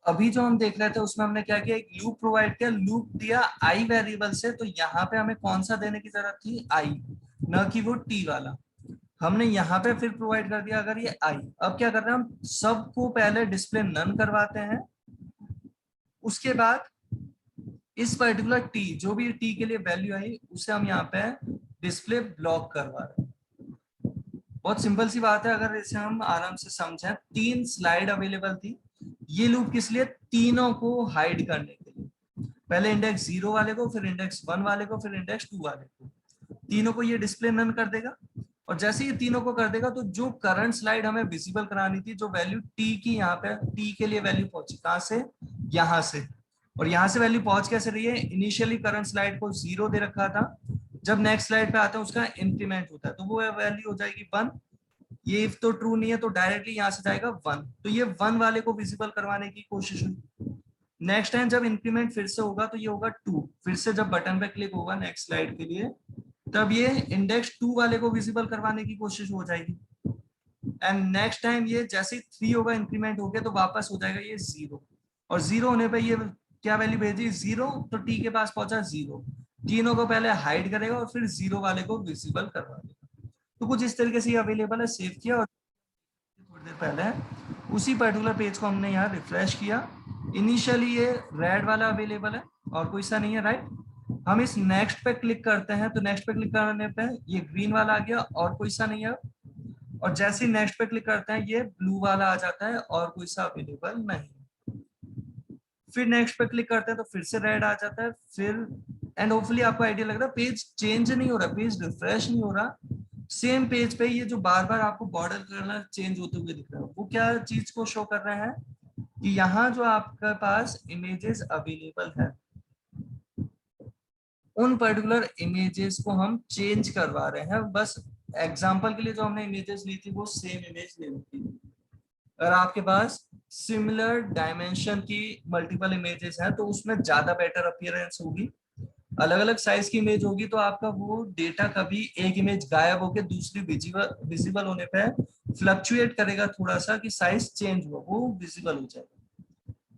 अभी जो हम देख रहे थे उसमें हमने क्या किया, एक लूप प्रोवाइड किया, लूप दिया आई वेरिएबल से, तो यहाँ पे हमें कौन सा देने की जरूरत थी, आई, न कि वो टी वाला। हमने यहाँ पे फिर प्रोवाइड कर दिया अगर ये आई। अब क्या कर रहे हैं हम, सबको पहले डिस्प्ले नन करवाते हैं, उसके बाद इस पर्टिकुलर टी, जो भी टी के लिए वैल्यू आई उसे हम यहाँ पे डिस्प्ले ब्लॉक करवा रहे हैं। बहुत सिंपल सी बात है, अगर इसे हम आराम से समझें। 3 स्लाइड अवेलेबल थी, ये लूप किस लिए, तीनों को हाइड करने के लिए। पहले इंडेक्स 0 वाले को, फिर इंडेक्स 1 वाले को, फिर इंडेक्स 2 वाले को, तीनों को ये डिस्प्ले नन कर देगा। और जैसे ये तीनों को कर देगा तो जो करंट स्लाइड हमें विजिबल करानी थी, जो वैल्यू टी की, यहाँ पे टी के लिए वैल्यू पहुंची कहां से, यहाँ से। और यहाँ से वैल्यू पहुंच कैसे रही है, इनिशियली करंट स्लाइड को 0 दे रखा था, जब नेक्स्ट स्लाइड पे आता है उसका इंक्रीमेंट होता है तो वो वैल्यू हो जाएगी 1। ये इफ तो ट्रू नहीं है तो डायरेक्टली यहाँ से जाएगा 1, तो ये 1 वाले को विजिबल करवाने की कोशिश हुई। नेक्स्ट टाइम जब इंक्रीमेंट फिर से होगा तो ये होगा 2, फिर से जब बटन पे क्लिक होगा नेक्स्ट स्लाइड के लिए, तब ये इंडेक्स 2 वाले को विजिबल करवाने की कोशिश हो जाएगी। एंड नेक्स्ट टाइम ये जैसे 3 होगा इंक्रीमेंट हो गया तो वापस हो जाएगा ये 0, और 0 होने पे ये क्या वैल्यू भेजी, 0, तो टी के पास पहुंचा 0, तीनों को पहले हाइड करेगा और फिर 0 वाले को विजिबल करवा देगा। तो कुछ इस तरीके से ये अवेलेबल है, सेव किया, और थोड़ी देर पहले उसी पर्टिकुलर पेज को हमने यहाँ रिफ्रेश किया। इनिशियली ये रेड वाला अवेलेबल है और कोई सा नहीं है, राइट। हम इस नेक्स्ट पे क्लिक करते हैं तो नेक्स्ट पे क्लिक करने पे ये ग्रीन वाला आ गया और कोई सा नहीं है। और जैसे ही नेक्स्ट पे क्लिक करते हैं ये ब्लू वाला आ जाता है और कोई सा अवेलेबल नहीं। फिर नेक्स्ट पे क्लिक करते हैं तो फिर से रेड आ जाता है, फिर एंड होपफुली आपको आइडिया लग रहा है, पेज चेंज नहीं हो रहा, पेज रिफ्रेश नहीं हो रहा, सेम पेज पे ये जो बार बार आपको बॉर्डर कलर चेंज होते हुए दिख रहा है, वो क्या चीज को शो कर रहे हैं कि यहाँ जो आपके पास इमेजेस अवेलेबल है उन पर्टिकुलर इमेजेस को हम चेंज करवा रहे हैं। बस एग्जांपल के लिए जो हमने इमेजेस ली थी वो सेम इमेज ले ली थी। अगर आपके पास सिमिलर डायमेंशन की मल्टीपल इमेजेस हैं तो उसमें ज्यादा बेटर अपीयरेंस होगी। अलग अलग साइज की इमेज होगी तो आपका वो डेटा कभी एक इमेज गायब होकर दूसरी विजिबल होने पे फ्लक्चुएट करेगा थोड़ा सा कि साइज चेंज हुआ, वो विजिबल हो जाएगा।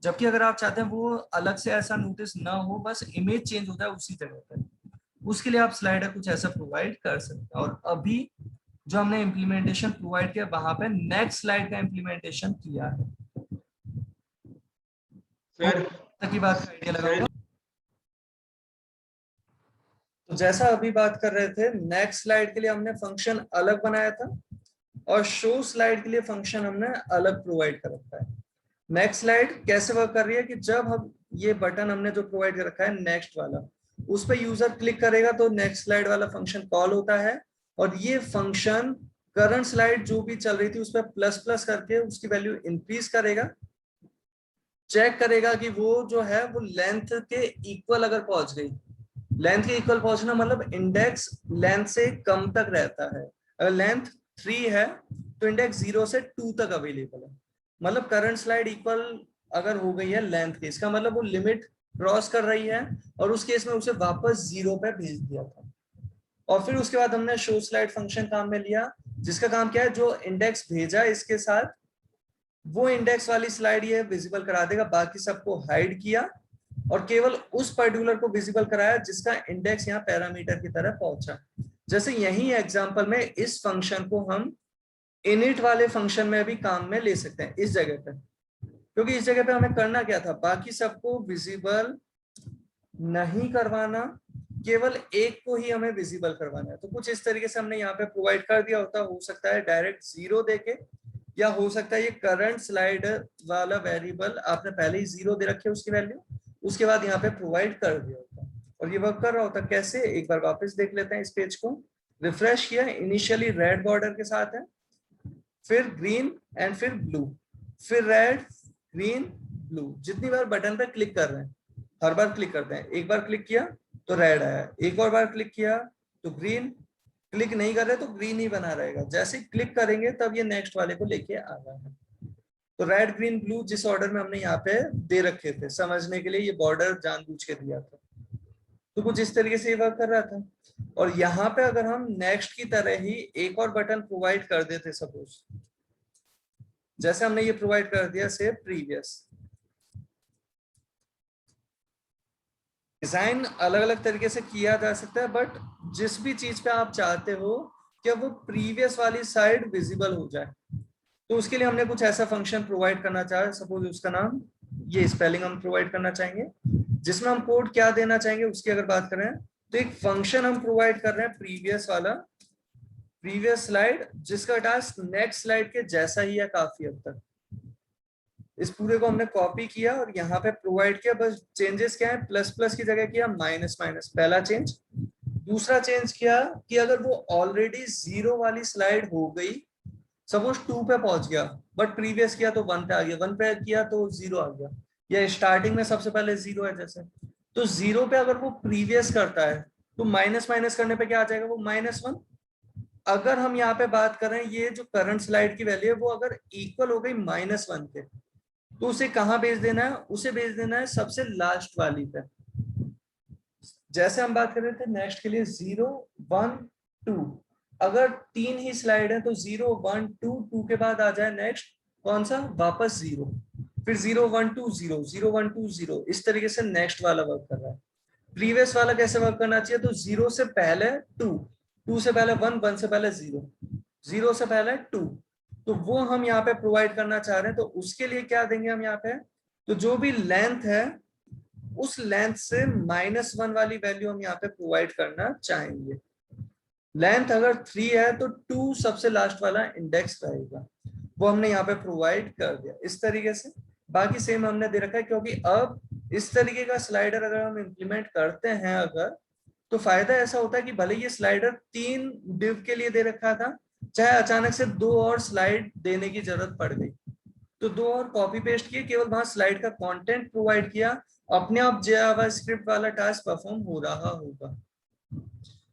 जबकि अगर आप चाहते हैं वो अलग से ऐसा नोटिस ना हो, बस इमेज चेंज होता है उसी जगह पे, उसके लिए आप स्लाइडर कुछ ऐसा प्रोवाइड कर सकते हैं। और अभी जो हमने इम्प्लीमेंटेशन प्रोवाइड किया वहां पे नेक्स्ट स्लाइड का इम्प्लीमेंटेशन किया है। सर तक की बात का आइडिया लगा सर होगा। तो जैसा अभी बात कर रहे थे, नेक्स्ट स्लाइड के लिए हमने फंक्शन अलग बनाया था और शो स्लाइड के लिए फंक्शन हमने अलग प्रोवाइड कर रखा है। नेक्स्ट स्लाइड कैसे वर्क कर रही है कि जब हम ये बटन हमने जो प्रोवाइड कर रखा है नेक्स्ट वाला, उस पर यूजर क्लिक करेगा तो नेक्स्ट स्लाइड वाला फंक्शन कॉल होता है, और ये फंक्शन करंट स्लाइड जो भी चल रही थी उस पर प्लस प्लस करके उसकी वैल्यू इंक्रीज करेगा, चेक करेगा कि वो जो है वो लेंथ के इक्वल अगर पहुंच गई। लेंथ के इक्वल पहुंचना मतलब इंडेक्स लेंथ से कम तक रहता है। अगर लेंथ 3 है तो इंडेक्स 0 से 2 तक अवेलेबल है, मतलब करंट स्लाइड इक्वल अगर हो गई है लेंथ के, इसका मतलब वो लिमिट क्रॉस कर रही है, और उस केस में उसे वापस 0 पे भेज दिया था। और फिर उसके बाद हमने शो स्लाइड फंक्शन काम में लिया, जिसका काम क्या है, जो इंडेक्स भेजा इसके साथ वो इंडेक्स वाली स्लाइड ये विजिबल करा देगा, बाकी सबको हाइड किया और केवल उस पर्टिकुलर को विजिबल कराया जिसका इंडेक्स यहाँ पैरामीटर की तरह पहुंचा। जैसे यही एग्जांपल में इस फंक्शन को हम इनिट वाले फंक्शन में भी काम में ले सकते हैं इस जगह पे, क्योंकि इस जगह पे हमें करना क्या था, बाकी सबको विजिबल नहीं करवाना, केवल एक को ही हमें विजिबल करवाना है। तो कुछ इस तरीके से हमने यहाँ पे प्रोवाइड कर दिया होता, हो सकता है डायरेक्ट 0 देके, या हो सकता है ये करंट स्लाइड वाला वेरिएबल आपने पहले ही 0 दे रखे उसकी वैल्यू, उसके बाद यहाँ पे प्रोवाइड कर दिया होता, और ये वर्क कर रहा होता। कैसे, एक बार वापस देख लेते हैं इस पेज को। रिफ्रेश किया, इनिशियली रेड बॉर्डर के साथ है, फिर ग्रीन एंड फिर ब्लू, फिर रेड ग्रीन ब्लू। जितनी बार बटन पर क्लिक कर रहे हैं, हर बार क्लिक करते हैं, एक बार क्लिक किया तो रेड आया, एक और बार क्लिक किया तो ग्रीन, क्लिक नहीं कर रहे तो ग्रीन ही बना रहेगा, जैसे क्लिक करेंगे तब ये नेक्स्ट वाले को लेके आ रहा है। तो रेड ग्रीन ब्लू जिस ऑर्डर में हमने यहाँ पे दे रखे थे, समझने के लिए ये बॉर्डर जानबूझ के दिया था। तो कुछ इस तरीके से ये वर्क कर रहा था। और यहाँ पे अगर हम नेक्स्ट की तरह ही एक और बटन प्रोवाइड कर देते, सपोज जैसे हमने ये प्रोवाइड कर दिया से प्रीवियस, डिजाइन अलग अलग तरीके से किया जा सकता है, बट जिस भी चीज पे आप चाहते हो कि वो प्रीवियस वाली साइड विजिबल हो जाए, तो उसके लिए हमने कुछ ऐसा फंक्शन प्रोवाइड करना चाहे। सपोज उसका नाम ये स्पेलिंग हम प्रोवाइड करना चाहेंगे, जिसमें हम कोड क्या देना चाहेंगे उसकी अगर बात करें तो एक फंक्शन हम प्रोवाइड कर रहे हैं प्रीवियस वाला, प्रीवियस स्लाइड, जिसका टास्क नेक्स्ट स्लाइड के जैसा ही है काफी हद तक। इस पूरे को हमने कॉपी किया और यहाँ पे प्रोवाइड किया। बस चेंजेस क्या है, प्लस प्लस की जगह किया माइनस माइनस, पहला चेंज। दूसरा चेंज किया कि अगर वो ऑलरेडी 0 वाली स्लाइड हो गई, सपोज 2 पे पहुंच गया बट प्रीवियस किया तो 1 पे आ गया, 1 पे किया तो 0 आ गया, या स्टार्टिंग में सबसे पहले 0 है जैसे, तो 0 पे अगर वो प्रीवियस करता है तो माइनस माइनस करने पे क्या आ जाएगा, वो -1। अगर हम यहाँ पे बात करें ये जो करंट स्लाइड की वैल्यू है वो अगर इक्वल हो गई -1 के, तो उसे कहाँ भेज देना है, उसे भेज देना है सबसे लास्ट वाली पे। जैसे हम बात कर रहे थे नेक्स्ट के लिए 0 1 2, अगर 3 ही स्लाइड है तो 0 1 2 2 के बाद आ जाए नेक्स्ट कौन सा, वापस 0, फिर 0 1 2 0 0 1 2 0, इस तरीके से नेक्स्ट वाला वर्क कर रहा है। प्रीवियस वाला कैसे वर्क करना चाहिए, तो 0 से पहले 2, 2 से पहले 1, 1 से पहले 0, 0 से पहले 2, तो वो हम यहाँ पे प्रोवाइड करना चाह रहे हैं। तो उसके लिए क्या देंगे हम यहाँ पे, तो जो भी लेंथ है उस लेंथ से -1 वाली वैल्यू हम यहाँ पे प्रोवाइड करना चाहेंगे। लेंथ अगर 3 है तो 2 सबसे लास्ट वाला इंडेक्स रहेगा, वो हमने यहाँ पे प्रोवाइड कर दिया इस तरीके से। बाकी सेम हमने दे रखा है, क्योंकि अब इस तरीके का स्लाइडर अगर हम इम्प्लीमेंट करते हैं अगर, तो फायदा ऐसा होता है कि भले ये स्लाइडर 3 डिव के लिए दे रखा था, चाहे अचानक से 2 और स्लाइड देने की जरूरत पड़ गई तो 2 और कॉपी पेस्ट किए, केवल वहां स्लाइड का कंटेंट प्रोवाइड किया, अपने आप जावास्क्रिप्ट वाला टास्क परफॉर्म हो रहा होगा।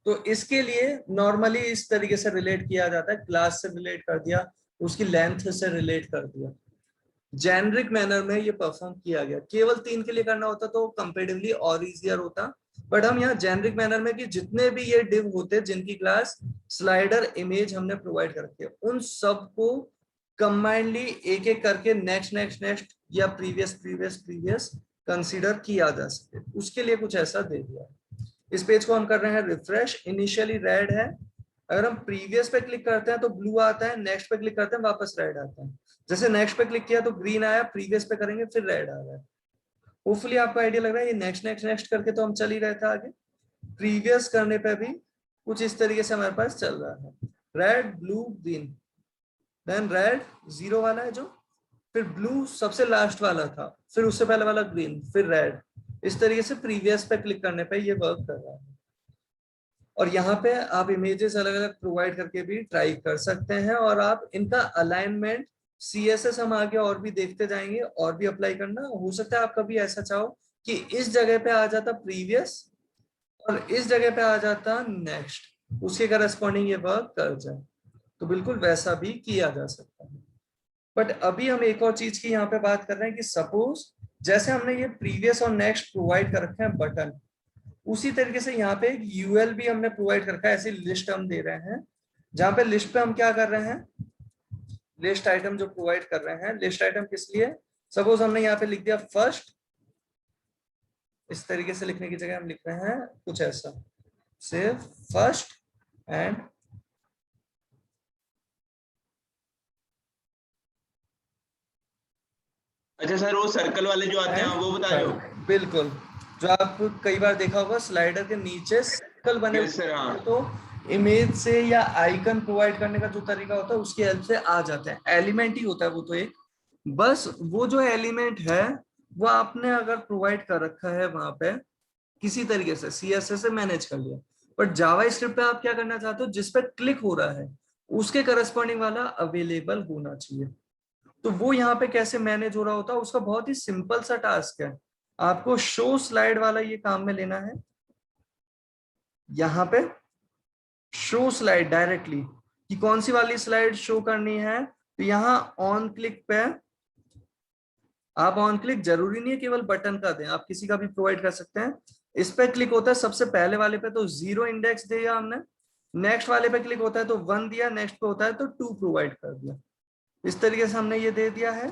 तो इसके लिए नॉर्मली इस तरीके से रिलेट किया जाता है, क्लास से रिलेट कर दिया, उसकी लेंथ से रिलेट कर दिया, जेनरिक मैनर में ये परफॉर्म किया गया। केवल 3 के लिए करना होता तो कंपेरेटिवली और इजियर होता, बट हम यहाँ जेनरिक मैनर में कि जितने भी ये डिव होते जिनकी क्लास स्लाइडर इमेज हमने प्रोवाइड कर रखी है, उन सबको कंबाइंडली एक एक करके नेक्स्ट नेक्स्ट नेक्स्ट या प्रीवियस प्रीवियस प्रीवियस कंसीडर किया जा सके, उसके लिए कुछ ऐसा दे दिया। इस पेज को हम कर रहे हैं रिफ्रेश, इनिशियली रेड है, अगर हम प्रीवियस पे क्लिक करते हैं तो ब्लू आता है, नेक्स्ट पे क्लिक करते हैं वापस रेड आता है, जैसे नेक्स्ट पे क्लिक किया तो ग्रीन आया, प्रीवियस पे करेंगे फिर रेड आ रहा है। होपफुली आपको आइडिया लग रहा है, ये नेक्स्ट नेक्स्ट नेक्स्ट करके तो हम चल ही रहे थे आगे, प्रीवियस करने पे भी कुछ इस तरीके से हमारे पास चल रहा है, red blue green, then red 0 वाला है जो, फिर ब्लू सबसे लास्ट वाला था, फिर उससे पहले वाला ग्रीन, फिर रेड, इस तरीके से प्रीवियस पे क्लिक करने पे ये वर्क कर रहा है। और यहाँ पे आप इमेजेस अलग अलग प्रोवाइड करके भी ट्राई कर सकते हैं, और आप इनका अलाइनमेंट CSS हम आगे और भी देखते जाएंगे और भी अप्लाई करना हो सकता है। आप कभी ऐसा चाहो कि इस जगह पे आ जाता प्रीवियस और इस जगह पे आ जाता नेक्स्ट, उसके करस्पॉन्डिंग ये वर्क कर जाए, तो बिल्कुल वैसा भी किया जा सकता है। बट अभी हम एक और चीज की यहाँ पे बात कर रहे हैं कि सपोज जैसे हमने ये प्रीवियस और नेक्स्ट प्रोवाइड कर रखे हैं बटन, उसी तरीके से यहाँ पे एक UL भी हमने प्रोवाइड कर रखा है, ऐसी लिस्ट हम दे रहे हैं, जहां पे लिस्ट पे हम क्या कर रहे हैं, लिस्ट आइटम जो प्रोवाइड कर रहे हैं, लिस्ट आइटम किस लिए, सपोज हमने यहाँ पे लिख दिया फर्स्ट, इस तरीके से लिखने की जगह हम लिख रहे हैं कुछ ऐसा, सिर्फ फर्स्ट एंड अच्छा सर, वो सर्कल वाले जो आते हैं वो बता रहे हो? बिल्कुल, जो आप कई बार देखा होगा स्लाइडर के नीचे सर्कल बने सर, हाँ। तो इमेज से या आइकन प्रोवाइड करने का जो तरीका होता है उसकी हेल्प से आ जाते हैं, एलिमेंट ही होता है वो तो एक, बस वो जो एलिमेंट है वो आपने अगर प्रोवाइड कर रखा है वहां पे किसी तरीके से CSS से मैनेज कर लिया, बट जावा स्क्रिप्ट पे आप क्या करना चाहते हो, जिस पे क्लिक हो रहा है उसके करस्पॉन्डिंग वाला अवेलेबल होना चाहिए। तो वो यहाँ पे कैसे मैनेज हो रहा होता है, उसका बहुत ही सिंपल सा टास्क है, आपको शो स्लाइड वाला ये काम में लेना है, यहाँ पे शो स्लाइड डायरेक्टली कि कौन सी वाली स्लाइड शो करनी है, तो यहाँ ऑन क्लिक पे, आप ऑन क्लिक जरूरी नहीं है केवल बटन का दें, आप किसी का भी प्रोवाइड कर सकते हैं, इस पे क्लिक होता है सबसे पहले वाले पे तो 0 इंडेक्स दिया हमने, नेक्स्ट वाले पे क्लिक होता है तो 1 दिया, नेक्स्ट पे होता है तो 2 प्रोवाइड कर दिया, इस तरीके से हमने ये दे दिया है,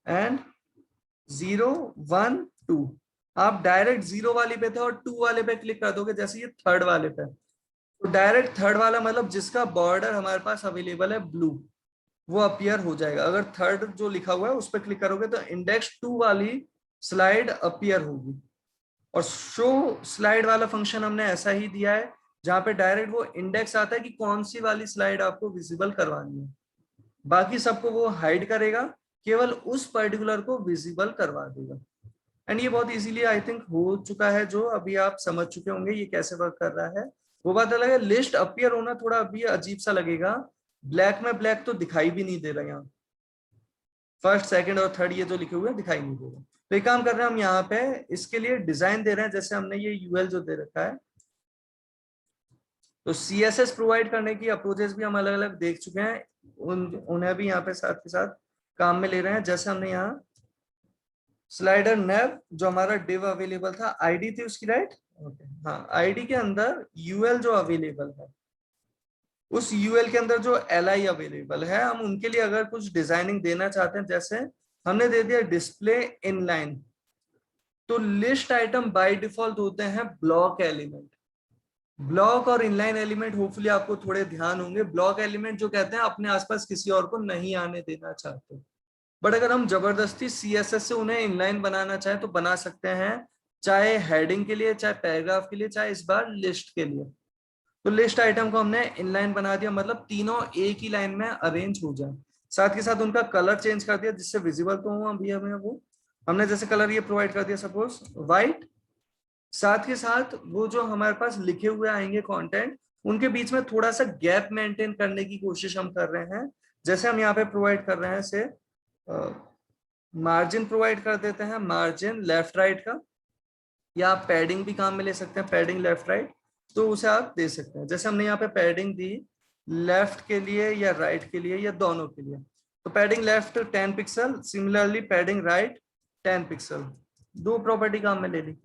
एंड 0 1 2, आप डायरेक्ट 0 वाले पे थे और 2 वाले पे क्लिक कर दोगे, जैसे ये थर्ड वाले पे, तो डायरेक्ट थर्ड वाला मतलब जिसका बॉर्डर हमारे पास अवेलेबल है ब्लू, वो अपीयर हो जाएगा। अगर थर्ड जो लिखा हुआ है उस पर क्लिक करोगे तो इंडेक्स 2 वाली स्लाइड अपीयर होगी। और शो स्लाइड वाला फंक्शन हमने ऐसा ही दिया है जहां पे डायरेक्ट वो इंडेक्स आता है कि कौन सी वाली स्लाइड आपको विजिबल करवानी है, बाकी सबको वो हाइड करेगा, केवल उस पर्टिकुलर को विजिबल करवा देगा। एंड ये बहुत इजीली आई थिंक हो चुका है, जो अभी आप समझ चुके होंगे ये कैसे वर्क कर रहा है। वो बात अलग है, लिस्ट अपीयर होना थोड़ा अभी अजीब सा लगेगा, ब्लैक में ब्लैक तो दिखाई भी नहीं दे रहा, यहाँ फर्स्ट सेकंड और थर्ड ये जो लिखे हुए हैं दिखाई नहीं दे रहा। तो एक काम कर रहे हैं हम यहाँ पे, इसके लिए डिजाइन दे रहे हैं, जैसे हमने ये यूएल जो दे रखा है, तो सीएसएस प्रोवाइड करने की अप्रोचेस भी हम अलग अलग देख चुके हैं, उन्हें भी यहाँ पे साथ के साथ काम में ले रहे हैं। जैसे हमने यहाँ स्लाइडर नेव जो हमारा डिव अवेलेबल था, आईडी थी उसकी, राइट, ओके हाँ, आईडी के अंदर यूएल जो अवेलेबल है, उस यूएल के अंदर जो एलआई अवेलेबल है, हम उनके लिए अगर कुछ डिजाइनिंग देना चाहते हैं, जैसे हमने दे दिया डिस्प्ले इनलाइन, तो लिस्ट आइटम बाय डिफॉल्ट होते हैं ब्लॉक एलिमेंट। ब्लॉक और इनलाइन एलिमेंट होपफुली आपको थोड़े ध्यान होंगे। ब्लॉक एलिमेंट जो कहते हैं अपने आसपास किसी और को नहीं आने देना चाहते, बट अगर हम जबरदस्ती सीएसएस से उन्हें इनलाइन बनाना चाहे तो बना सकते हैं, चाहे हेडिंग के लिए, चाहे पैराग्राफ के लिए, चाहे इस बार लिस्ट के लिए। तो लिस्ट आइटम को हमने इनलाइन बना दिया, मतलब तीनों एक ही लाइन में अरेंज हो जाए। साथ के साथ उनका कलर चेंज कर दिया जिससे विजिबल तो हो अभी हमें वो, हमने जैसे कलर ये प्रोवाइड कर दिया सपोज व्हाइट। साथ के साथ वो जो हमारे पास लिखे हुए आएंगे कंटेंट, उनके बीच में थोड़ा सा गैप मेंटेन करने की कोशिश हम कर रहे हैं। जैसे हम यहाँ पे प्रोवाइड कर रहे हैं से मार्जिन प्रोवाइड कर देते हैं, मार्जिन लेफ्ट राइट का, या आप पैडिंग भी काम में ले सकते हैं, पैडिंग लेफ्ट राइट, तो उसे आप दे सकते हैं। जैसे हमने यहाँ पे पैडिंग दी लेफ्ट के लिए या राइट के लिए या दोनों के लिए, तो padding left 10 pixel, similarly padding right 10 pixel, दो प्रॉपर्टी काम में ले ली।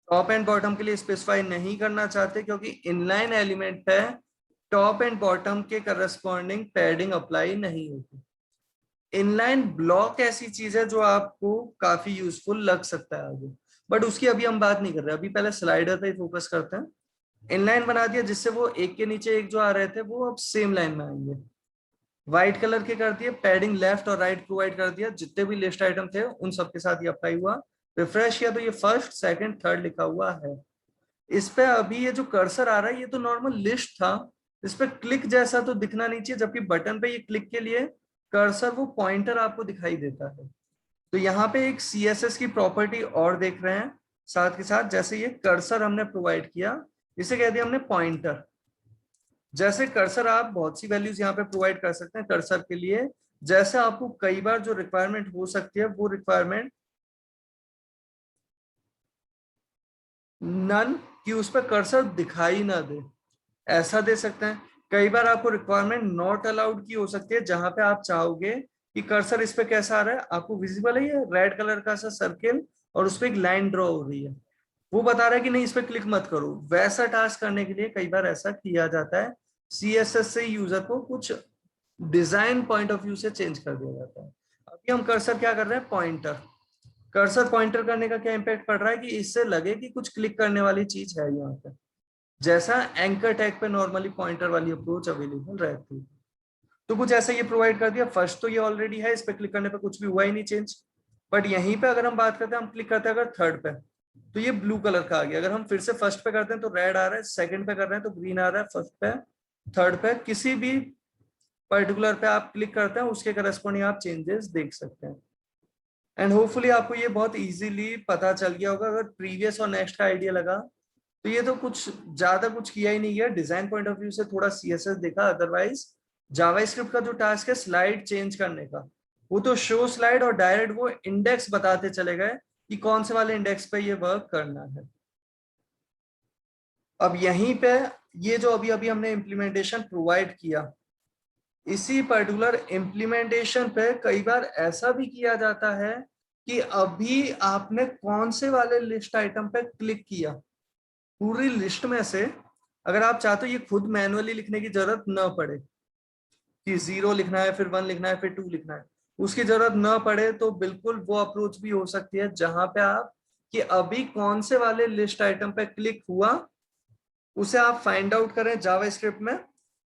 टॉप एंड बॉटम के लिए स्पेसिफाई नहीं करना चाहते क्योंकि इनलाइन एलिमेंट पे टॉप एंड बॉटम के करस्पॉन्डिंग पैडिंग अप्लाई नहीं होती। इनलाइन ब्लॉक ऐसी चीज है जो आपको काफी यूजफुल लग सकता है आगे, बट उसकी अभी हम बात नहीं कर रहे, अभी पहले स्लाइडर पे फोकस करते हैं। इनलाइन बना दिया जिससे वो एक के नीचे एक जो आ रहे थे वो अब सेम लाइन में आएंगे। व्हाइट कलर के कर दिए, पैडिंग लेफ्ट और राइट प्रोवाइड कर दिया, जितने भी लिस्ट आइटम थे उन सबके साथ ये अप्लाई हुआ। रिफ्रेश किया तो ये फर्स्ट सेकंड थर्ड लिखा हुआ है। इस पे अभी ये जो कर्सर आ रहा है ये तो नॉर्मल लिस्ट था, इस पे क्लिक जैसा तो दिखना नहीं चाहिए, जबकि बटन पे ये क्लिक के लिए कर्सर वो पॉइंटर आपको दिखाई देता है। तो यहाँ पे एक सीएसएस की प्रॉपर्टी और देख रहे हैं साथ के साथ, जैसे ये कर्सर हमने प्रोवाइड किया, इसे कह दिया हमने पॉइंटर। जैसे कर्सर आप बहुत सी वैल्यूज यहाँ पे प्रोवाइड कर सकते हैं कर्सर के लिए, जैसे आपको कई बार जो रिक्वायरमेंट हो सकती है वो रिक्वायरमेंट नन कि उस पर कर्सर दिखाई ना दे, ऐसा दे सकते हैं। कई बार आपको रिक्वायरमेंट नॉट अलाउड की हो सकती है, जहां पे आप चाहोगे कि कर्सर इस पे कैसा आ रहा है, आपको विजिबल है ये रेड कलर का सा सर्किल और उस पर एक लाइन ड्रॉ हो रही है, वो बता रहा है कि नहीं इस पे क्लिक मत करो, वैसा टास्क करने के लिए कई बार ऐसा किया जाता है। सीएसएस से यूजर को कुछ डिजाइन पॉइंट ऑफ व्यू से चेंज कर दिया जाता है। अभी हम कर्सर क्या कर रहे हैं, पॉइंटर। कर्सर पॉइंटर करने का क्या इंपैक्ट पड़ रहा है कि इससे लगे कि कुछ क्लिक करने वाली चीज है यहाँ पे, जैसा एंकर टैग पे नॉर्मली पॉइंटर वाली अप्रोच अवेलेबल रहती है। तो कुछ ऐसा ये प्रोवाइड कर दिया। फर्स्ट तो ये ऑलरेडी है, इस पे क्लिक करने पे कुछ भी हुआ ही नहीं चेंज, बट यहीं पे अगर हम बात करते हैं, हम क्लिक करते हैं अगर थर्ड पे, तो ये ब्लू कलर का आ गया। अगर हम फिर से फर्स्ट पे करते हैं तो रेड आ रहा है, सेकंड पे कर रहे हैं तो ग्रीन आ रहा है, फर्स्ट पे थर्ड पे किसी भी पर्टिकुलर पे आप क्लिक करते हैं उसके करस्पॉन्डिंग आप चेंजेस देख सकते हैं। एंड होपफुली आपको ये बहुत इजीली पता चल गया होगा। अगर प्रीवियस और नेक्स्ट का आइडिया लगा तो ये तो कुछ ज्यादा कुछ किया ही नहीं है, डिजाइन पॉइंट ऑफ व्यू से थोड़ा सीएसएस देखा, अदरवाइज जावास्क्रिप्ट का जो टास्क है स्लाइड चेंज करने का, वो तो शो स्लाइड और डायरेक्ट वो इंडेक्स बताते चले गए कि कौन से वाले इंडेक्स पे ये वर्क करना है। अब यहीं पे ये जो अभी अभी हमने इम्प्लीमेंटेशन प्रोवाइड किया, इसी पर्टिकुलर इम्प्लीमेंटेशन पे कई बार ऐसा भी किया जाता है कि अभी आपने कौन से वाले लिस्ट आइटम पे क्लिक किया, पूरी लिस्ट में से अगर आप चाहते हो ये खुद मैनुअली लिखने की जरूरत न पड़े कि 0 लिखना है फिर 1 लिखना है फिर 2 लिखना है, उसकी जरूरत न पड़े, तो बिल्कुल वो अप्रोच भी हो सकती है जहां पे आप कि अभी कौन से वाले लिस्ट आइटम पे क्लिक हुआ, उसे आप फाइंड आउट करें जावास्क्रिप्ट में,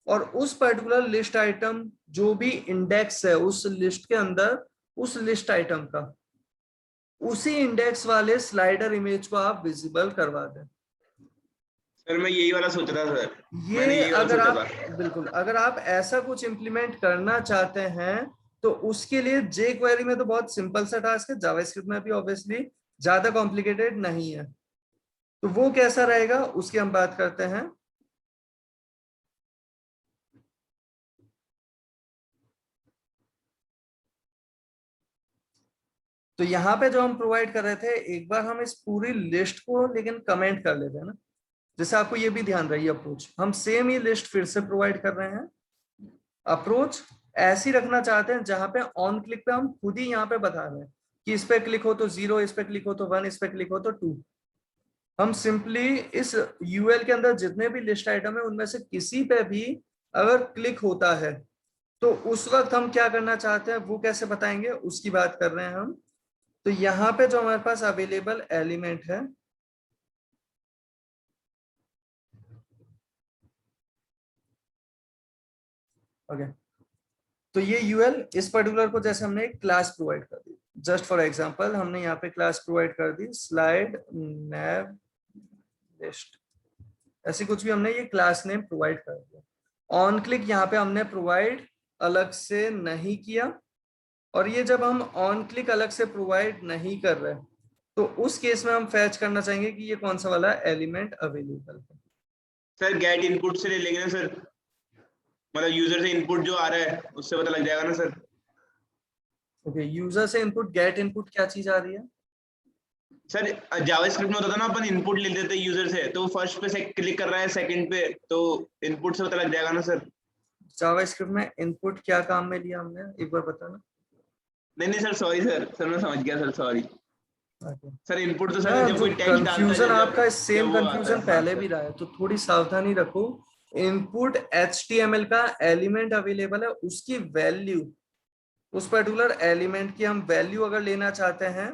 और उस पर्टिकुलर लिस्ट आइटम जो भी इंडेक्स है उस लिस्ट के अंदर, उस लिस्ट आइटम का उसी इंडेक्स वाले स्लाइडर इमेज को आप विजिबल करवा दें। सर मैं यही वाला सोच रहा था सर, मैंने ये यही वाला अगर सोचा आप था। बिल्कुल अगर आप ऐसा कुछ इंप्लीमेंट करना चाहते हैं तो उसके लिए जे क्वेरी में तो बहुत सिंपल सा टास्क है, जावास्क्रिप्ट में भी ऑब्वियसली ज्यादा कॉम्प्लिकेटेड नहीं है। तो वो कैसा रहेगा उसकी हम बात करते हैं। तो यहाँ पे जो हम प्रोवाइड कर रहे थे, एक बार हम इस पूरी लिस्ट को लेकिन कमेंट कर लेते हैं ना, जैसे आपको ये भी ध्यान रही अप्रोच, हम सेम ही लिस्ट फिर से प्रोवाइड कर रहे हैं। अप्रोच ऐसी रखना चाहते हैं जहां पे ऑन क्लिक पे हम खुद ही यहाँ पे बता रहे हैं कि इस पे क्लिक हो तो 0, इस पे क्लिक हो तो 1, इस पे क्लिक हो तो 2। हम सिंपली इस यूएल के अंदर जितने भी लिस्ट आइटम है उनमें से किसी पे भी अगर क्लिक होता है तो उस वक्त हम क्या करना चाहते हैं वो कैसे बताएंगे, उसकी बात कर रहे हैं हम। तो यहाँ पे जो हमारे पास अवेलेबल एलिमेंट है, ओके, तो ये यूएल इस पर्टिकुलर को जैसे हमने एक क्लास प्रोवाइड कर दी, जस्ट फॉर एग्जांपल हमने यहाँ पे क्लास प्रोवाइड कर दी स्लाइड नैव लिस्ट, ऐसी कुछ भी हमने ये क्लास नेम प्रोवाइड कर दिया। ऑन क्लिक यहाँ पे हमने प्रोवाइड अलग से नहीं किया, और ये जब हम ऑन क्लिक अलग से प्रोवाइड नहीं कर रहे तो उस केस में हम फैच करना चाहेंगे कि ये कौन सा वाला एलिमेंट अवेलेबल है। सर गेट इनपुट से ले लेंगे ना सर, मतलब यूजर से इनपुट जो आ रहा है उससे पता लग जाएगा ना सर। ओके, यूजर से इनपुट, गेट इनपुट क्या चीज आ रही है? सर जावास्क्रिप्ट में होता था ना, अपन इनपुट ले लेते यूजर से, तो फर्स्ट पे क्लिक कर रहा है सेकंड पे, तो इनपुट से पता लग जाएगा ना सर। जावास्क्रिप्ट में इनपुट क्या काम में लिया हमने, एक बार बताना। नहीं नहीं सर, सॉरी सर, मैं समझ गया सर, सॉरी सर। इनपुट तो सर हाँ, जब जो कोई टेक्स्ट डालता है, कंफ्यूजन जब आपका, जब सेम वो आता कंफ्यूजन है। हाँ पहले भी सर। रहा है, तो थोड़ी सावधानी रखो। इनपुट HTML का एलिमेंट अवेलेबल है, उसकी वैल्यू, उस पर्टिकुलर एलिमेंट की हम वैल्यू अगर लेना चाहते हैं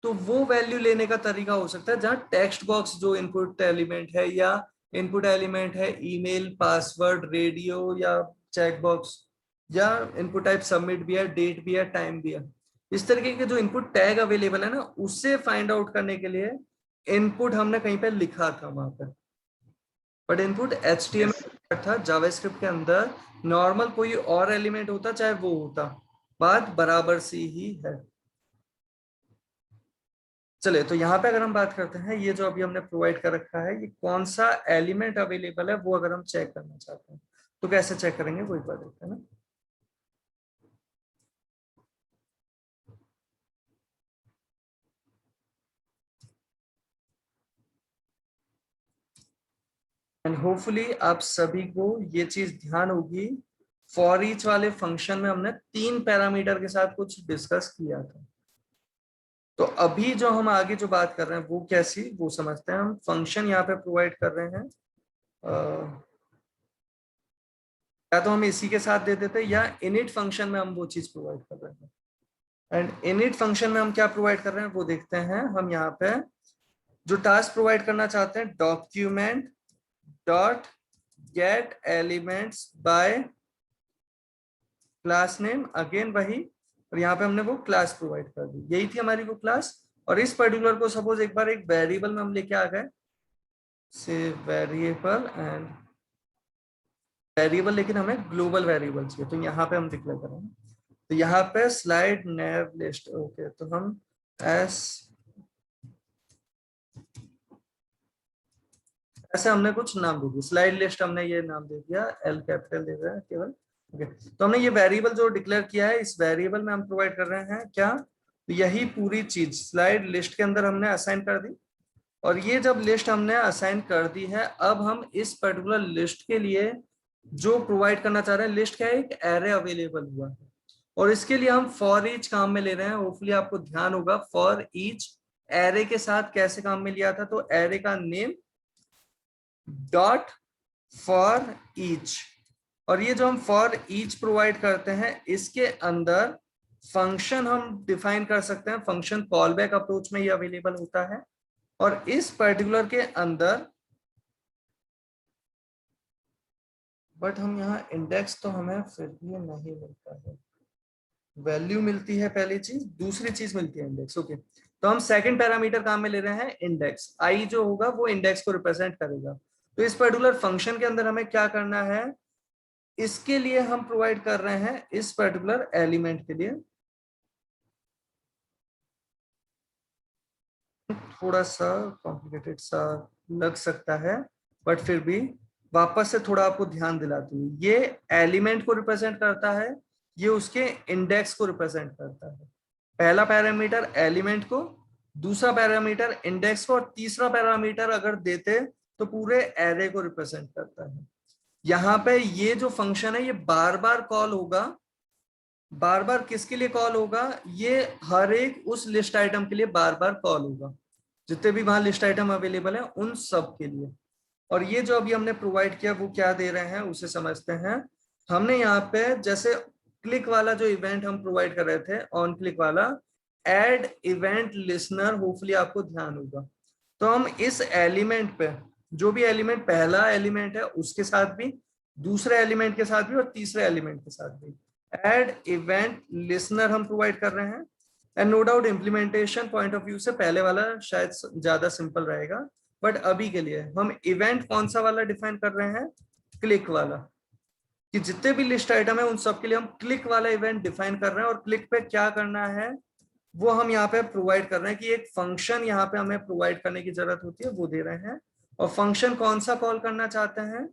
तो वो वैल्यू लेने का तरीका हो सकता है जहां टेक्स्ट बॉक्स जो इनपुट एलिमेंट है, या इनपुट एलिमेंट है ईमेल, पासवर्ड, रेडियो, या चेक बॉक्स, या इनपुट टाइप सबमिट भी है, डेट भी है, टाइम भी है। इस तरीके के जो इनपुट टैग अवेलेबल है ना, उससे फाइंड आउट करने के लिए इनपुट हमने कहीं पे लिखा था वहां पर, बट इनपुट यस। HTML था। जावास्क्रिप्ट के अंदर नॉर्मल कोई और एलिमेंट होता चाहे वो होता, बात बराबर सी ही है। चलिए, तो यहाँ पे अगर हम बात करते हैं, ये जो अभी हमने प्रोवाइड कर रखा है, ये कौन सा एलिमेंट अवेलेबल है वो अगर हम चेक करना चाहते हैं तो कैसे चेक करेंगे वो एक बार देखते हैं ना। एंड होपफुली आप सभी को ये चीज ध्यान होगी, फॉर ईच वाले फंक्शन में हमने 3 पैरामीटर के साथ कुछ डिस्कस किया था। तो अभी जो हम आगे जो बात कर रहे हैं वो कैसी, वो समझते हैं। हम फंक्शन यहाँ पे प्रोवाइड कर रहे हैं, या तो हम इसी के साथ दे देते या इनिट फंक्शन में हम वो चीज प्रोवाइड कर रहे हैं। एंड इनिट फंक्शन में हम क्या प्रोवाइड कर रहे हैं वो देखते हैं। हम यहाँ पे जो टास्क प्रोवाइड करना चाहते हैं, document dot gate elements bye class name, again वही, और यहाँ पे हमने वो क्लास प्रोवाइड कर दी, यही थी हमारी वो क्लास। और इस पर्टिकुलर को सपोज एक बार एक वेरिएबल में हम लेके आ गए, से वेरिएबल, एंड वेरिएबल लेकिन हमें ग्लोबल वेरिएबल चाहिए, तो यहाँ पे हम डिक्लेयर करेंगे। तो यहाँ पे स्लाइड नेव लिस्ट, ओके, तो हम ऐसे हमने कुछ नाम दे दिया, स्लाइड लिस्ट हमने ये नाम दे दिया, L कैपिटल दे रहे हैं केवल, ओके। तो हमने ये वेरिएबल जो डिक्लेयर किया है, इस वेरिएबल में हम प्रोवाइड कर रहे हैं क्या, तो यही पूरी चीज स्लाइड लिस्ट के अंदर हमने असाइन कर दी। और ये जब लिस्ट हमने असाइन कर दी है, अब हम इस पर्टिकुलर लिस्ट के लिए जो प्रोवाइड करना चाह रहे हैं, लिस्ट क्या है, एक एरे अवेलेबल हुआ है, और इसके लिए हम फॉर ईच काम में ले रहे हैं। होपफुली आपको ध्यान होगा फॉर ईच एरे के साथ कैसे काम में लिया था, तो एरे का नेम डॉट फॉर ईच, और ये जो हम फॉर ईच प्रोवाइड करते हैं इसके अंदर फंक्शन हम डिफाइन कर सकते हैं, फंक्शन कॉल बैक अप्रोच में ये अवेलेबल होता है, और इस पर्टिकुलर के अंदर, बट हम यहाँ इंडेक्स तो हमें फिर भी नहीं मिलता है, वैल्यू मिलती है पहली चीज, दूसरी चीज मिलती है इंडेक्स। ओके, तो हम सेकंड पैरामीटर काम में ले रहे हैं इंडेक्स, आई जो होगा वो इंडेक्स को रिप्रेजेंट करेगा। तो इस पर्टिकुलर फंक्शन के अंदर हमें क्या करना है, इसके लिए हम प्रोवाइड कर रहे हैं इस पर्टिकुलर एलिमेंट के लिए, थोड़ा सा कॉम्प्लिकेटेड सा लग सकता है, बट फिर भी वापस से थोड़ा आपको ध्यान दिलाती हूँ, ये एलिमेंट को रिप्रेजेंट करता है, ये उसके इंडेक्स को रिप्रेजेंट करता है। पहला पैरामीटर एलिमेंट को, दूसरा पैरामीटर इंडेक्स को, और तीसरा पैरामीटर अगर देते तो पूरे एरे को रिप्रेजेंट करता है। यहाँ पे ये जो फंक्शन है ये बार बार कॉल होगा, बार बार किसके लिए कॉल होगा, ये हर एक उस लिस्ट आइटम के लिए बार बार कॉल होगा, जितने भी वहां लिस्ट आइटम अवेलेबल है उन सब के लिए। और ये जो अभी हमने प्रोवाइड किया वो क्या दे रहे हैं उसे समझते हैं। हमने यहाँ पे जैसे क्लिक वाला जो इवेंट हम प्रोवाइड कर रहे थे, ऑन क्लिक वाला, एड इवेंट लिसनर, होपफुली आपको ध्यान होगा। तो हम इस एलिमेंट पे, जो भी एलिमेंट पहला एलिमेंट है उसके साथ भी, दूसरे एलिमेंट के साथ भी, और तीसरे एलिमेंट के साथ भी एड इवेंट लिसनर हम प्रोवाइड कर रहे हैं। And no doubt implementation point of view से पहले वाला शायद ज्यादा सिंपल रहेगा, बट अभी के लिए हम इवेंट कौन सा वाला डिफाइन कर रहे हैं, क्लिक वाला, कि जितने भी लिस्ट आइटम है उन सब के लिए हम क्लिक वाला इवेंट डिफाइन कर रहे हैं। और क्लिक पे क्या करना है वो हम यहाँ पे प्रोवाइड कर रहे हैं, कि एक फंक्शन यहाँ पे हमें प्रोवाइड करने की जरूरत होती है, वो दे रहे हैं। और फंक्शन कौन सा कॉल करना चाहते हैं,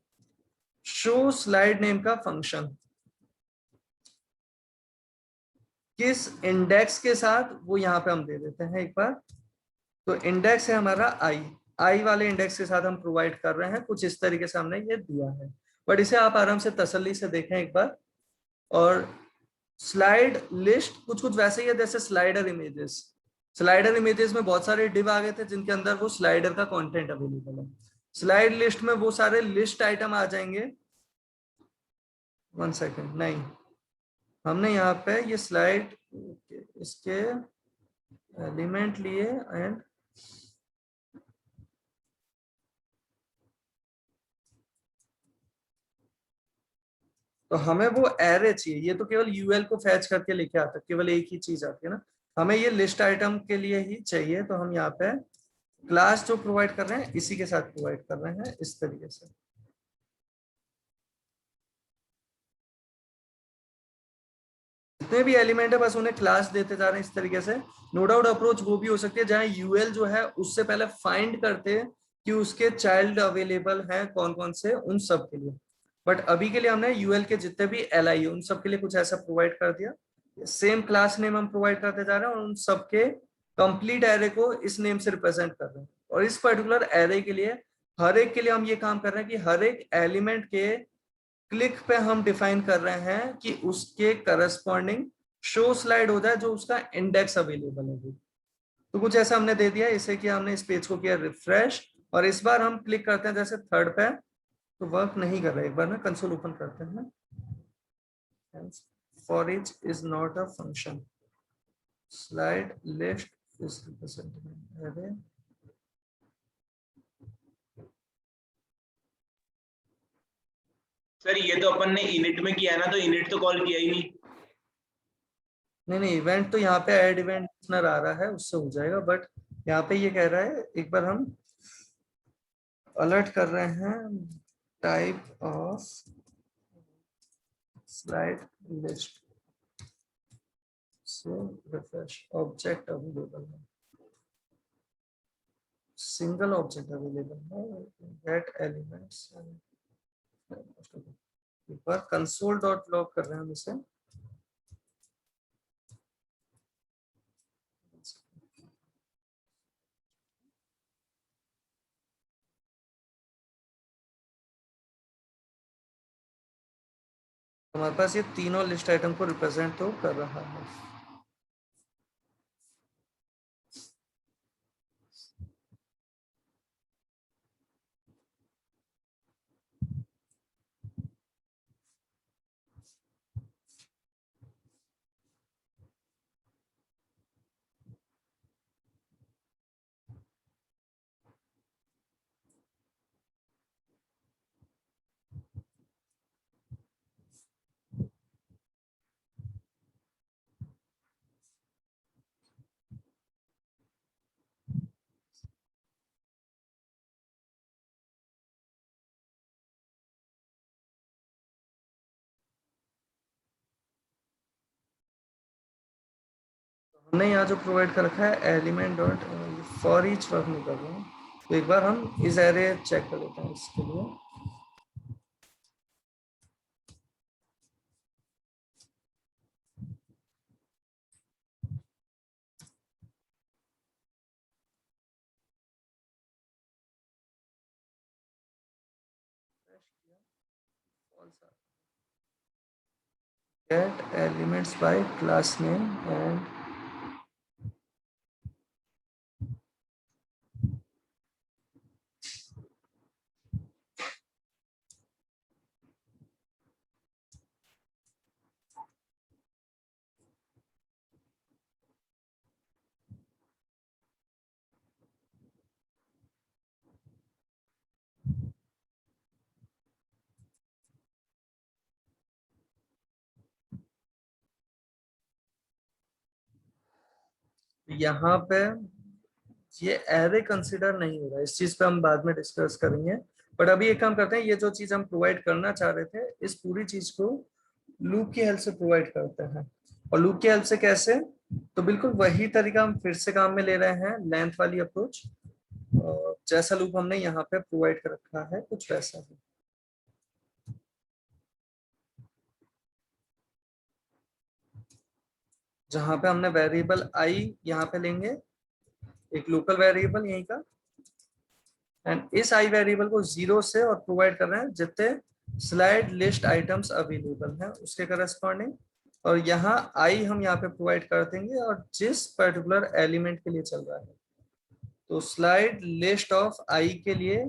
शो स्लाइड नेम का फंक्शन, किस इंडेक्स के साथ वो यहाँ पे हम दे देते हैं एक बार। तो इंडेक्स है हमारा आई, आई वाले इंडेक्स के साथ हम प्रोवाइड कर रहे हैं, कुछ इस तरीके से हमने ये दिया है, बट इसे आप आराम से तसल्ली से देखें एक बार। और स्लाइड लिस्ट कुछ कुछ वैसे ही है जैसे स्लाइडर इमेजेस, स्लाइडर इमेजेस में बहुत सारे डिव आ गए थे जिनके अंदर वो स्लाइडर का कंटेंट अवेलेबल है, स्लाइड लिस्ट में वो सारे लिस्ट आइटम आ जाएंगे। वन सेकेंड, नहीं, हमने यहाँ पे ये स्लाइड इसके एलिमेंट लिए एंड तो हमें वो एरे चाहिए, ये तो केवल यूएल को फैच करके लेके आता है, केवल एक ही चीज आती है ना, हमें ये लिस्ट आइटम के लिए ही चाहिए। तो हम यहाँ पे क्लास जो प्रोवाइड कर रहे हैं इसी के साथ प्रोवाइड कर रहे हैं इस तरीके से। जितने भी एलिमेंट है बस उन्हें क्लास देते जा रहे हैं इस तरीके से। नो डाउट अप्रोच वो भी हो सकती है जहां यूएल जो है उससे पहले फाइंड करते कि उसके चाइल्ड अवेलेबल हैं कौन कौन से, उन सब के लिए। बट अभी के लिए हमने यूएल के जितने भी एल आई उन सब के लिए कुछ ऐसा प्रोवाइड कर दिया, सेम क्लास नेम हम प्रोवाइड करते जा रहे हैं, और उन सबके कंप्लीट एरे को इस नेम से रिप्रेजेंट कर रहे हैं। और इस पर्टिकुलर एरे के लिए हर एक के लिए हम ये काम कर रहे हैं कि हर एक एलिमेंट के क्लिक पे हम डिफाइन कर रहे हैं कि उसके करस्पॉन्डिंग शो स्लाइड होता है जो उसका इंडेक्स अवेलेबल है। तो कुछ ऐसा हमने दे दिया, इसे कि हमने इस पेज को किया रिफ्रेश, और इस बार हम क्लिक करते हैं जैसे थर्ड पे, तो वर्क नहीं कर रहा है, एक बार ना कंसोल ओपन करते हैं। For each is not a function, slide list is represented अरे, सर ये तो अपन ने इनिट में किया ना, तो इनिट तो कॉल किया ही नहीं। नहीं इवेंट तो यहाँ पे ऐड इवेंट लिसनर आ रहा है उससे हो जाएगा, बट यहाँ पे ये कह रहा है, एक बार हम अलर्ट कर रहे हैं टाइप ऑफ स्लाइड लिस्ट से रिफ्रेश ऑब्जेक्ट अवेलेबल है, सिंगल ऑब्जेक्ट अवेलेबल है, गेट एलिमेंट्स, एक बार कंसोल डॉट लॉग कर रहे हैं हम इसे। हमारे पास ये तीनों लिस्ट आइटम को रिप्रेजेंट तो कर रहा है। हमने यहाँ जो प्रोवाइड कर रखा है element dot for each work नहीं कर रहे हैं, तो एक बार हम इस एरे चेक कर लेते हैं इसके लिए। Get elements by class name and यहाँ पे ये एरे कंसिडर नहीं हो रहा है, इस चीज पे हम बाद में डिस्कस करेंगे। बट अभी एक काम करते हैं, ये जो चीज हम प्रोवाइड करना चाह रहे थे इस पूरी चीज को लूप की हेल्प से प्रोवाइड करते हैं। और लूप की हेल्प से कैसे, तो बिल्कुल वही तरीका हम फिर से काम में ले रहे हैं, लेंथ वाली अप्रोच। जैसा लूप हमने यहाँ पे प्रोवाइड कर रखा है कुछ वैसा है। जहां पे हमने वेरिएबल आई यहाँ पे लेंगे, एक लोकल वेरिएबल यहीं का, एंड इस आई वेरिएबल को 0 से और प्रोवाइड कर रहे हैं जितने स्लाइड लिस्ट आइटम्स अवेलेबल हैं उसके करस्पॉन्डिंग। और यहाँ आई हम यहाँ पे प्रोवाइड कर देंगे और जिस पर्टिकुलर एलिमेंट के लिए चल रहा है, तो स्लाइड लिस्ट ऑफ आई के लिए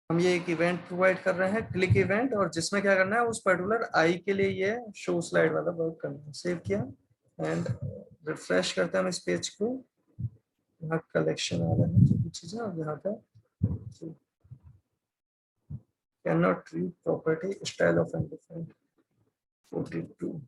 हम ये एक इवेंट प्रोवाइड कर रहे हैं, क्लिक इवेंट, और जिसमें क्या करना है उस पर्टिकुलर आई के लिए ये शो स्लाइड वाला वर्क करना है। सेव किया एंड रिफ्रेश करते हैं हम इस पेज को। यहाँ कलेक्शन आ रहा है जो भी चीजें, और यहाँ पे can not read property style of undefined 42।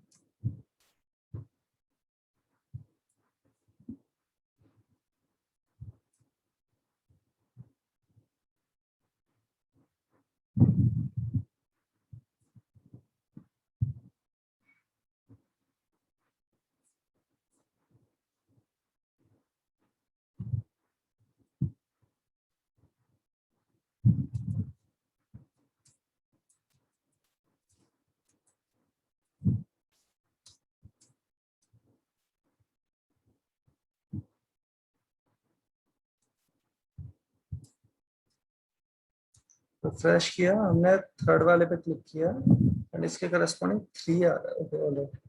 Refresh किया हमने, थर्ड वाले पे क्लिक किया एंड इसके करस्पॉन्डिंग 3 आ रहा है। Okay alright.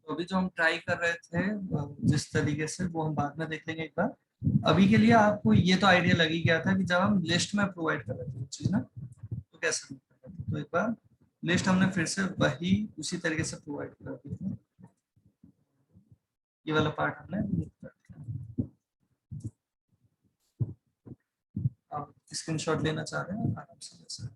तो अभी जो हम ट्राई कर रहे थे जिस तरीके से, वो हम बाद में देख लेंगे एक बार। अभी के लिए आपको ये तो आइडिया लग ही गया था कि जब हम लिस्ट में प्रोवाइड कर रहे थे वो चीज ना, तो कैसे होता है। तो एक बार लिस्ट हमने फिर से वही उसी तरीके से प्रोवाइड कर दी थी। ये वाला पार्ट हमने remove कर दिया। आप स्क्रीनशॉट लेना चाह रहे हैं आराम से ले सकते हैं।